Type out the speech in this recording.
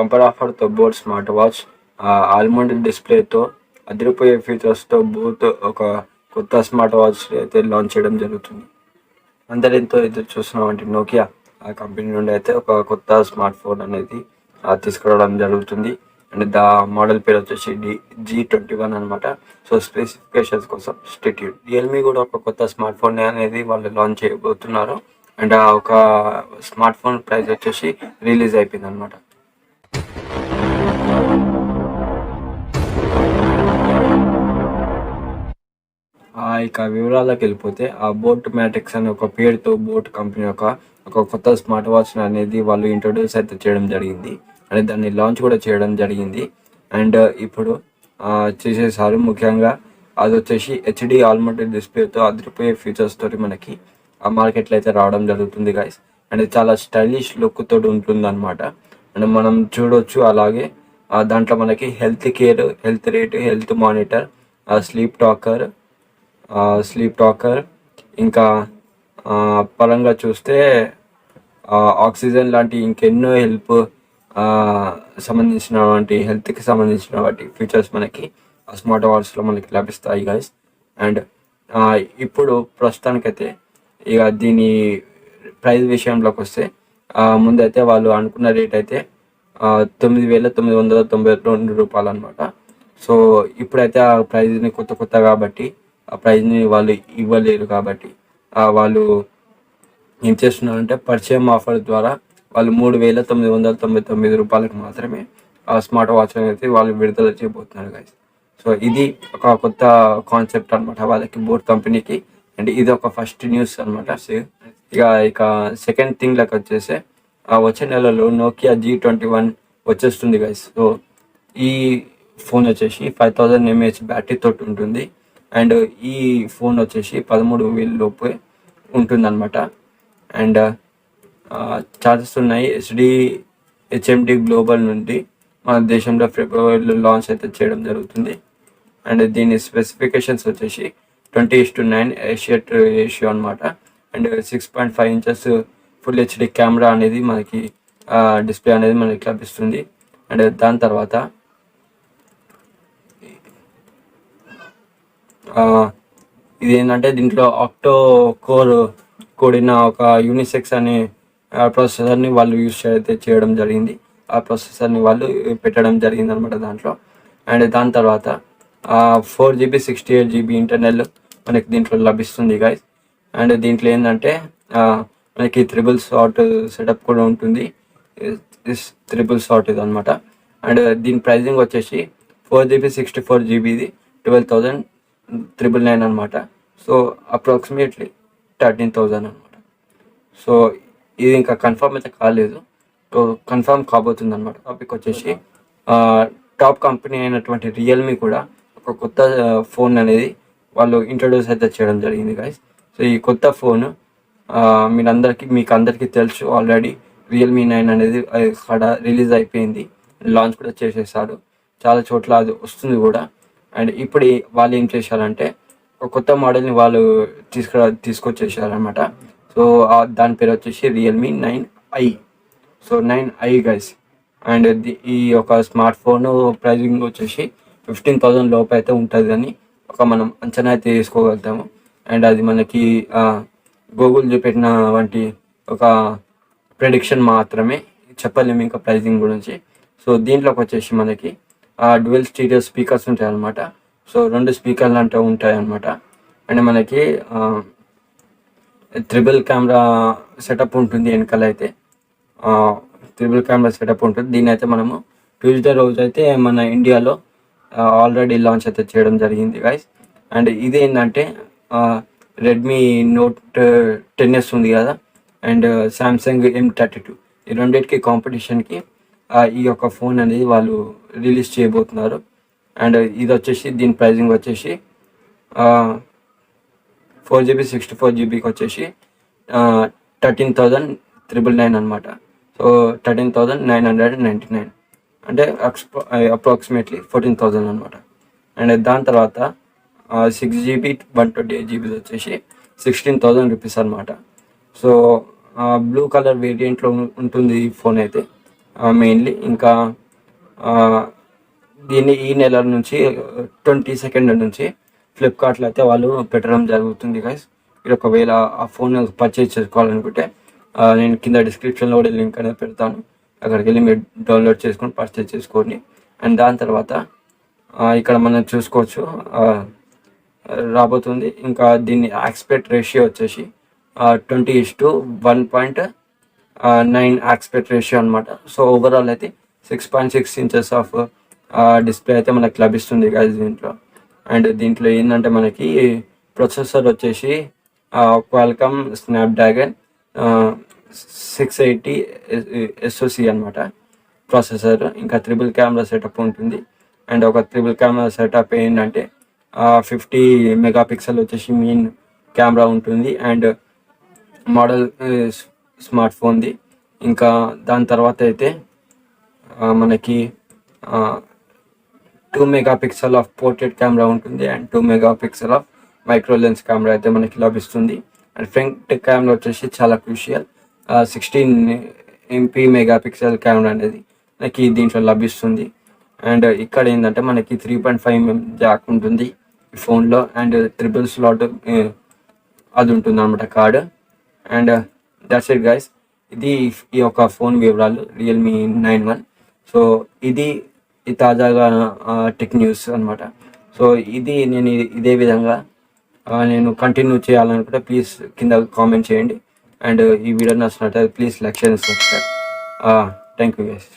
Bumper ఆఫర్తో boAt smart watch ఆల్మండ్ డిస్ప్లేతో అదిరిపోయే ఫీచర్స్తో బూత్ ఒక కొత్త స్మార్ట్ వాచ్ అయితే లాంచ్ చేయడం జరుగుతుంది. అందరెంతో ఎదురు చూస్తున్నామంటే నోకియా ఆ కంపెనీ నుండి అయితే ఒక కొత్త స్మార్ట్ ఫోన్ అనేది తీసుకురావడం జరుగుతుంది. అండ్ దా మోడల్ పేరు వచ్చేసి G21 అనమాట. సో స్పెసిఫికేషన్స్ కోసం స్టే ట్యూన్. రియల్మీ కూడా ఒక కొత్త స్మార్ట్ ఫోన్ అనేది వాళ్ళు లాంచ్ చేయబోతున్నారు. అండ్ ఆ ఒక స్మార్ట్ ఫోన్ ప్రైస్ వచ్చేసి రిలీజ్ అయిపోయింది అనమాట. ఇక వివరాలకు వెళ్ళిపోతే ఆ బోట్ మ్యాట్రిక్స్ అనే ఒక పేరుతో బోట్ కంపెనీ ఒక కొత్త స్మార్ట్ వాచ్ అనేది వాళ్ళు ఇంట్రొడ్యూస్ అయితే చేయడం జరిగింది. అండ్ దాన్ని లాంచ్ కూడా చేయడం జరిగింది. అండ్ ఇప్పుడు చేసేసారు. ముఖ్యంగా అది వచ్చేసి HD ఆల్మండ్ డిస్ప్లేతో అదిరిపోయే ఫీచర్స్ తోటి మనకి ఆ మార్కెట్లో అయితే రావడం జరుగుతుంది గైస్. అండ్ చాలా స్టైలిష్ లుక్ తోటి ఉంటుంది అనమాట. అండ్ మనం చూడొచ్చు. అలాగే దాంట్లో మనకి health care, health rate, health monitor, sleep talker ఇంకా పరంగా చూస్తే ఆక్సిజన్ లాంటి ఇంకెన్నో సంబంధించిన వాటి హెల్త్కి సంబంధించిన వాటి ఫీచర్స్ మనకి స్మార్ట్ వాచ్లో మనకి లభిస్తాయి గైస్. అండ్ ఇప్పుడు ప్రస్తుతానికైతే ఇక దీని ప్రైస్ విషయంలోకి వస్తే ముందైతే వాళ్ళు అనుకున్న రేట్ అయితే 9,992 రూపాయలు అనమాట. సో ఇప్పుడైతే ఆ ప్రైజ్ని కొత్త కాబట్టి ఆ ప్రైజ్ని వాళ్ళు ఇవ్వలేరు. కాబట్టి వాళ్ళు ఏం చేస్తున్నారంటే పరిచయం ఆఫర్ ద్వారా వాళ్ళు 3,999 రూపాయలకు మాత్రమే ఆ స్మార్ట్ వాచ్ అనేది వాళ్ళు విడుదల చేయబోతున్నారు గైస్. సో ఇది ఒక కొత్త కాన్సెప్ట్ అనమాట వాళ్ళకి, బోట్ కంపెనీకి. అండ్ ఇది ఒక ఫస్ట్ న్యూస్ అనమాట. ఇక సెకండ్ థింగ్ లెక్క వచ్చేసి వచ్చే నెలలో నోకియా G21 వచ్చేస్తుంది గైస్. సో ఈ ఫోన్ వచ్చేసి 5000 mAh బ్యాటరీ తోటి ఉంటుంది. అండ్ ఈ ఫోన్ వచ్చేసి 13,000 లోపే ఉంటుంది అనమాట. అండ్ ఛార్జెస్ ఉన్నాయి. HMD గ్లోబల్ నుండి మన దేశంలో ఫిబ్రవరిలో లాంచ్ అయితే చేయడం జరుగుతుంది. అండ్ దీని స్పెసిఫికేషన్స్ వచ్చేసి 20:9 ఏషియట్ రేషియో అనమాట. And 6.5 inches full HD camera అనేది మనకి డిస్ప్లే అనేది మనకి లభిస్తుంది. అండ్ దాని తర్వాత ఇది ఏంటంటే దీంట్లో ఆక్టో కోర్ కూడిన ఒక యూనిసెక్స్ అనే ప్రాసెసర్ని వాళ్ళు యూజ్ అయితే చేయడం జరిగింది. ఆ ప్రాసెసర్ని వాళ్ళు పెట్టడం జరిగింది అనమాట దాంట్లో. అండ్ దాని తర్వాత 4GB 68GB ఇంటర్నల్ మనకి దీంట్లో లభిస్తుంది గైస్. అండ్ దీంట్లో ఏంటంటే మనకి త్రిబుల్ షాట్ సెటప్ కూడా ఉంటుంది. త్రిబుల్ షాట్ ఇది అనమాట. అండ్ దీని ప్రైజింగ్ వచ్చేసి 4GB 64GBది 12,999 అనమాట. సో అప్రాక్సిమేట్లీ 13,000 అనమాట. సో ఇది ఇంకా కన్ఫర్మ్ అయితే కాలేదు, సో కన్ఫర్మ్ కాబోతుంది అనమాట. టాపిక్ వచ్చేసి టాప్ కంపెనీ అయినటువంటి రియల్మీ కూడా ఒక కొత్త ఫోన్ అనేది వాళ్ళు ఇంట్రొడ్యూస్ అయితే చేయడం జరిగింది గైస్. సో ఈ కొత్త ఫోన్ మీకు అందరికీ తెలుసు ఆల్రెడీ. Realme 9 అనేది అక్కడ రిలీజ్ అయిపోయింది, లాంచ్ కూడా చేసేసారు. చాలా చోట్ల అది వస్తుంది కూడా. అండ్ ఇప్పుడు వాళ్ళు ఏం చేశారంటే ఒక కొత్త మోడల్ని వాళ్ళు తీసుకొచ్చేసారనమాట. సో దాని పేరు వచ్చేసి Realme 9i. So 9i guys. And ఈ యొక్క స్మార్ట్ ఫోన్ ప్రైజింగ్ వచ్చేసి 15,000 లోపు అయితే ఉంటుంది అని మనం అంచనా అయితే వేసుకోగలుగుతాము. అండ్ అది మనకి గూగుల్ చూపెట్టిన వంటి ఒక ప్రెడిక్షన్ మాత్రమే, చెప్పలేము ఇంకా ప్రైజింగ్ గురించి. సో దీంట్లోకి వచ్చేసి మనకి డ్యువల్ స్టీరియో స్పీకర్స్ ఉంటాయి అనమాట. సో 2 స్పీకర్లు అంటే ఉంటాయి అనమాట. అండ్ మనకి త్రిబుల్ కెమెరా సెటప్ ఉంటుంది వెనకాల అయితే. త్రిబుల్ కెమెరా సెటప్ ఉంటుంది. దీని అయితే మనము ట్యూస్డే రోజు అయితే మన ఇండియాలో ఆల్రెడీ లాంచ్ అయితే చేయడం జరిగింది గైస్. అండ్ ఇదేంటంటే రెడ్మీ నోట్ 10s ఉంది కదా, అండ్ సామ్సంగ్ M32 ఈ రెండింటికి కాంపిటీషన్కి ఈ యొక్క ఫోన్ అనేది వాళ్ళు రిలీజ్ చేయబోతున్నారు. అండ్ ఇది వచ్చేసి దీని ప్రైజింగ్ వచ్చేసి 4GB 64GBకి వచ్చేసి 13,999 అనమాట. సో 13,999 అంటే అప్రాక్సిమేట్లీ 14,000 అనమాట. అండ్ దాని తర్వాత 6GB 128GB వచ్చేసి 16,000 రూపీస్ అనమాట. సో బ్లూ కలర్ వేరియంట్లో ఉంటుంది ఈ ఫోన్ అయితే. మెయిన్లీ. ఇంకా దీన్ని ఈ నెల నుంచి 22 నుంచి ఫ్లిప్కార్ట్లో అయితే వాళ్ళు పెట్టడం జరుగుతుంది గైస్. మీరు ఒకవేళ ఆ ఫోన్ పర్చేజ్ చేసుకోవాలనుకుంటే నేను కింద డిస్క్రిప్షన్లో కూడా లింక్ అనేది పెడతాను. అక్కడికి వెళ్ళి మీరు డౌన్లోడ్ చేసుకొని పర్చేజ్ చేసుకోండి. అండ్ దాని తర్వాత ఇక్కడ మనం చూసుకోవచ్చు రాబోతుంది. ఇంకా దీన్ని ఆస్పెక్ట్ రేషియో వచ్చేసి 20:1.9 ఆస్పెక్ట్ రేషియో అనమాట. సో ఓవరాల్ అయితే 6.6 ఇంచెస్ ఆఫ్ డిస్ప్లే అయితే మనకు లభిస్తుంది గైస్ దీంట్లో. అండ్ దీంట్లో ఏంటంటే మనకి ప్రొసెసర్ వచ్చేసి క్వాల్కమ్ స్నాప్డ్రాగన్ 680 SoC అనమాట ప్రాసెసర్. ఇంకా ట్రిపుల్ కెమెరా సెటప్ ఉంటుంది. అండ్ ఒక ట్రిపుల్ కెమెరా సెటప్ ఏంటంటే 50 మెగాపిక్సెల్ వచ్చేసి మెయిన్ కెమెరా ఉంటుంది. అండ్ మోడల్ స్మార్ట్ ఫోన్ది. ఇంకా దాని తర్వాత అయితే మనకి 2 మెగాపిక్సెల్ ఆఫ్ పోర్ట్రేట్ కెమెరా ఉంటుంది. And 2 megapixel of micro lens camera అయితే మనకి లభిస్తుంది. అండ్ ఫ్రంట్ కెమెరా వచ్చేసి చాలా క్రూషియల్ 16 MP మెగాపిక్సెల్ కెమెరా అనేది మనకి దీంట్లో లభిస్తుంది. అండ్ ఇక్కడ ఏంటంటే మనకి 3.5mm జాక్ ఉంటుంది ఈ ఫోన్లో. అండ్ ట్రిపుల్ స్లాట్ అది ఉంటుంది అనమాట card. And that's it guys. ఇది ఈ యొక్క ఫోన్ వివరాలు రియల్మీ 9 సో ఇది తాజాగా టెక్ న్యూస్ అనమాట. సో ఇది నేను ఇదే విధంగా నేను కంటిన్యూ చేయాలనుకుంటే ప్లీజ్ కింద కామెంట్ చేయండి. అండ్ ఈ వీడియో నచ్చినట్లయితే please like share and subscribe. Thank you guys.